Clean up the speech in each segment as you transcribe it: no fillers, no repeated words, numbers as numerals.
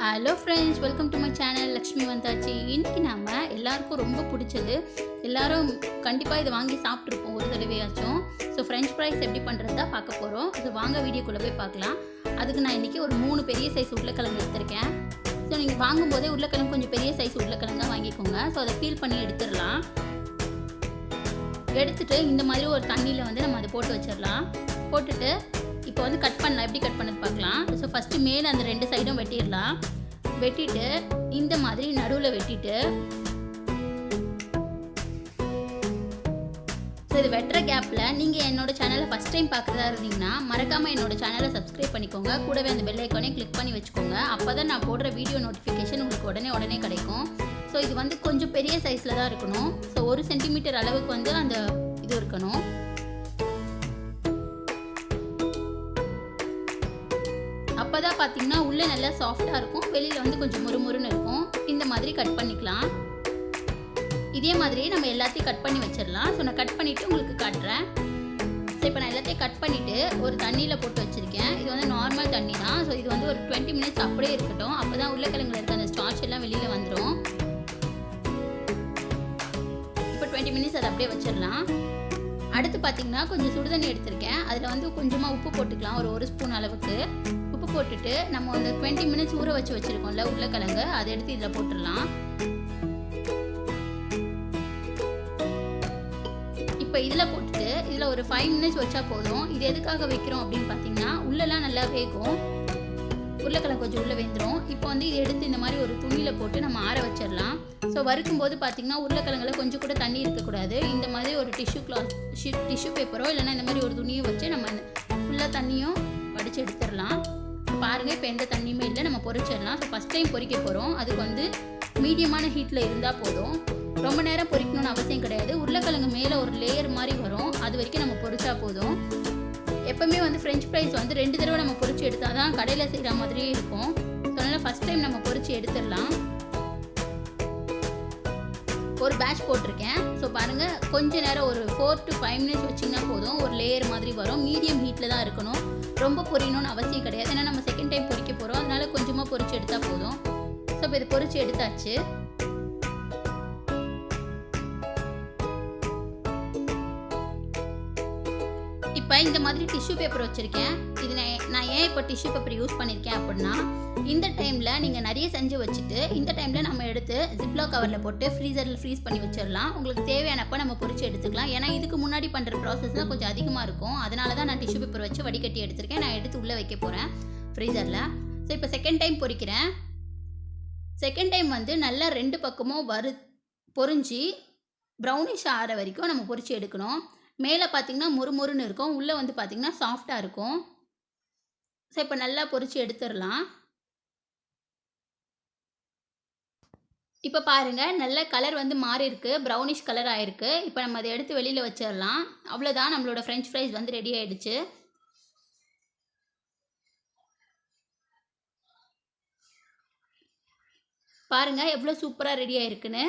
Hello friends, welcome to my channel. Lakshmi வந்தாச்சு. இன்றைக்கி நாம் எல்லாருக்கும் ரொம்ப பிடிச்சது, எல்லோரும் கண்டிப்பாக இதை வாங்கி சாப்பிட்ருப்போம் ஒரு தடவையாச்சும். ஸோ ஃப்ரெஞ்ச் ஃப்ரைஸ் எப்படி பண்ணுறது தான் பார்க்க போகிறோம். ஸோ வாங்க வீடியோக்குள்ளே போய் பார்க்கலாம். அதுக்கு நான் இன்றைக்கி ஒரு 3 பெரிய சைஸ் உருளைக்கிழங்கு எடுத்திருக்கேன். ஸோ நீங்கள் வாங்கும்போதே உருளைக்கிழங்கு கொஞ்சம் பெரிய சைஸ் உருளைக்கிழங்காக வாங்கிக்கோங்க. ஸோ அதை பீல் பண்ணி எடுத்துடலாம். எடுத்துகிட்டு இந்த மாதிரி ஒரு தண்ணியில் வந்து நம்ம அதை போட்டு வச்சிடலாம். போட்டுட்டு இப்போ வந்து கட் பண்ணலாம். எப்படி கட் பண்ணது பார்க்கலாம். ஸோ ஃபஸ்ட்டு மேலே அந்த 2 சைடும் வெட்டிடலாம். வெட்டிட்டு இந்த மாதிரி நடுவில் வெட்டிட்டு, ஸோ இது வெட்டுற கேப்பில் நீங்கள் என்னோடய சேனலை ஃபஸ்ட் டைம் பார்க்குறதா இருந்தீங்கன்னா மறக்காமல் என்னோடய சேனலை சப்ஸ்கிரைப் பண்ணிக்கோங்க. கூடவே அந்த பெல் ஐக்கானே கிளிக் பண்ணி வச்சுக்கோங்க. அப்போ தான் நான் போடுற வீடியோ நோட்டிஃபிகேஷன் உங்களுக்கு உடனே கிடைக்கும். ஸோ இது வந்து கொஞ்சம் பெரிய சைஸில் தான் இருக்கணும். ஸோ 1 சென்டிமீட்டர் அளவுக்கு வந்து அந்த இது இருக்கணும். அப்போ தான் பார்த்தீங்கன்னா உள்ளே நல்லா சாஃப்டாக இருக்கும், வெளியில் வந்து கொஞ்சம் முறுமுறுன்னு இருக்கும். இந்த மாதிரி கட் பண்ணிக்கலாம். இதே மாதிரியே நம்ம எல்லாத்தையும் கட் பண்ணி வச்சிடலாம். ஸோ நான் கட் பண்ணிவிட்டு உங்களுக்கு காட்டுறேன். ஸோ இப்போ நான் எல்லாத்தையும் கட் பண்ணிவிட்டு ஒரு தண்ணியில் போட்டு வச்சுருக்கேன். இது வந்து நார்மல் தண்ணி தான். ஸோ இது வந்து ஒரு 20 மினிட்ஸ் அப்படியே இருக்கட்டும். அப்போ தான் உருளைக்கிழங்குல இருக்க அந்த ஸ்டார்ச் எல்லாம் வெளியில் வந்துடும். இப்போ 20 மினிட்ஸ் அதை அப்படியே வச்சிடலாம். அடுத்து பார்த்தீங்கன்னா கொஞ்சம் சுடுதண்ணி எடுத்திருக்கேன். அதில் வந்து கொஞ்சமாக உப்பு போட்டுக்கலாம், ஒரு ஸ்பூன் அளவுக்கு உப்பு போட்டுட்டு நம்ம வந்து 20 மினிட்ஸ் ஊற வச்சுருக்கோம்ல உருளைக்கிழங்கு, அதை எடுத்து இதில் போட்டுடலாம். இப்போ இதில் போட்டுட்டு இதில் ஒரு 5 மினிட்ஸ் வச்சா போதும். இது எதுக்காக வைக்கிறோம் அப்படின்னு பார்த்தீங்கன்னா உள்ளெல்லாம் நல்லா வேகும், உருளைக்கிழங்கு கொஞ்சம் உள்ளே வெந்துடும். இப்போ வந்து இதை எடுத்து இந்த மாதிரி ஒரு துணியில் போட்டு நம்ம ஆற வச்சிடலாம். ஸோ வறுக்கும் போது பார்த்தீங்கன்னா உருளைக்கிழங்குல கொஞ்சம் கூட தண்ணி இருக்கக்கூடாது. இந்த மாதிரி ஒரு டிஷ்யூ பேப்பரோ இல்லைனா இந்த மாதிரி ஒரு துணியை வச்சு நம்ம ஃபுல்லாக தண்ணியும் வடித்து எடுத்துடலாம். பாருங்கள், இப்போ எந்த தண்ணியுமே இல்லை, நம்ம பொரிச்சிடலாம். ஸோ ஃபஸ்ட் டைம் பொரிக்க போகிறோம். அதுக்கு வந்து மீடியமான ஹீட்டில் இருந்தால் போதும். ரொம்ப நேரம் பொரிக்கணும்னு அவசியம் கிடையாது. உருளைக்கிழங்கு மேலே ஒரு லேயர் மாதிரி வரும், அது வரைக்கும் நம்ம பொரிச்சா போதும். எப்போவுமே வந்து ஃப்ரெஞ்ச் ஃப்ரைஸ் வந்து 2 தடவை நம்ம பொரிச்சு எடுத்தால் தான் கடையில் செய்கிற மாதிரியே இருக்கும். ஸோ அதனால் ஃபஸ்ட் டைம் நம்ம பொரிச்சு எடுத்துடலாம். ஒரு பேட்ச் போட்டிருக்கேன். ஸோ பாருங்கள், கொஞ்ச நேரம் ஒரு 4 to 5 மினிட்ஸ் வச்சிங்கன்னா போதும். ஒரு லேயர் மாதிரி வரும். மீடியம் ஹீட்டில் தான் இருக்கணும், ரொம்ப பொரியணும்னு அவசியம் கிடையாது. ஏன்னா நம்ம செகண்ட் டைம் பொரிக்க போகிறோம், அதனால கொஞ்சமாக பொரிச்சு எடுத்தால் போதும். ஸோ இப்போ இது பொரிச்சு எடுத்தாச்சு. இப்போ இந்த மாதிரி டிஷ்யூ பேப்பர் வச்சுருக்கேன். இது நான் ஏன் இப்போ டிஷ்யூ பேப்பர் யூஸ் பண்ணியிருக்கேன் அப்படின்னா, இந்த டைமில் நீங்கள் நிறைய செஞ்சு வச்சுட்டு இந்த டைமில் நம்ம எடுத்து ஜிப்லோ கவரில் போட்டு ஃப்ரீசரில் ஃப்ரீஸ் பண்ணி வச்சிடலாம். உங்களுக்கு தேவையானப்போ நம்ம பொரிச்சு எடுத்துக்கலாம். ஏன்னா இதுக்கு முன்னாடி பண்ணுற ப்ராசஸ் தான் கொஞ்சம் அதிகமாக இருக்கும். அதனால தான் நான் டிஷ்யூ பேப்பர் வச்சு வடிகட்டி எடுத்திருக்கேன். நான் எடுத்து உள்ளே வைக்க போகிறேன் ஃப்ரீசரில். ஸோ இப்போ செகண்ட் டைம் பொரிக்கிறேன். செகண்ட் டைம் வந்து நல்லா 2 பக்கமும் பொரிஞ்சு ப்ரௌனிஷ் ஆகிற வரைக்கும் நம்ம பொரிச்சு எடுக்கணும். மேலே பார்த்தீங்கன்னா முறுமுறுன்னு இருக்கும், உள்ளே வந்து பார்த்தீங்கன்னா சாஃப்டாக இருக்கும். ஸோ இப்போ நல்லா பொரிச்சு எடுத்துடலாம். இப்போ பாருங்கள், நல்ல கலர் வந்து மாறி இருக்கு, ப்ரௌனிஷ் கலர் ஆகிருக்கு. இப்போ நம்ம அதை எடுத்து வெளியில் வச்சிடலாம். அவ்வளோதான், நம்மளோட ஃப்ரெஞ்ச் ஃப்ரைஸ் வந்து ரெடி ஆகிடுச்சு. பாருங்கள் எவ்வளோ சூப்பராக ரெடி ஆகிருக்குன்னு.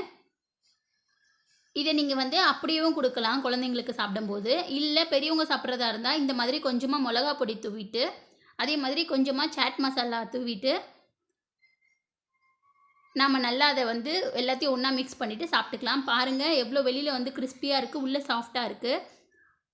இதை நீங்கள் வந்து அப்படியேவும் கொடுக்கலாம் குழந்தைங்களுக்கு சாப்பிடும்போது. இல்லை பெரியவங்க சாப்பிட்றதா இருந்தால் இந்த மாதிரி கொஞ்சமாக மிளகா பொடி தூவிட்டு, அதே மாதிரி கொஞ்சமாக சாட் மசாலா தூவிட்டு நம்ம நல்லா அதை வந்து எல்லாத்தையும் ஒன்றா மிக்ஸ் பண்ணிவிட்டு சாப்பிட்டுக்கலாம். பாருங்கள் எவ்வளோ வெளியில் வந்து கிறிஸ்பியாக இருக்குது, உள்ளே சாஃப்டாக இருக்குது.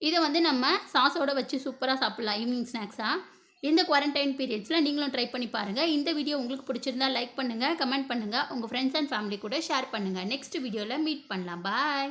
இதை வந்து நம்ம சாஸோடு வச்சு சூப்பராக சாப்பிட்லாம் ஈவினிங் ஸ்நாக்ஸாக. இந்த குவாரண்டைன் பீரியட்ஸில் நீங்களும் ட்ரை பண்ணி பாருங்கள். இந்த வீடியோ உங்களுக்கு பிடிச்சிருந்தா லைக் பண்ணுங்கள், கமெண்ட் பண்ணுங்கள், உங்கள் ஃப்ரெண்ட்ஸ் அண்ட் ஃபேமிலி கூட ஷேர் பண்ணுங்கள். நெக்ஸ்ட் வீடியோவில் மீட் பண்ணலாம். பாய்.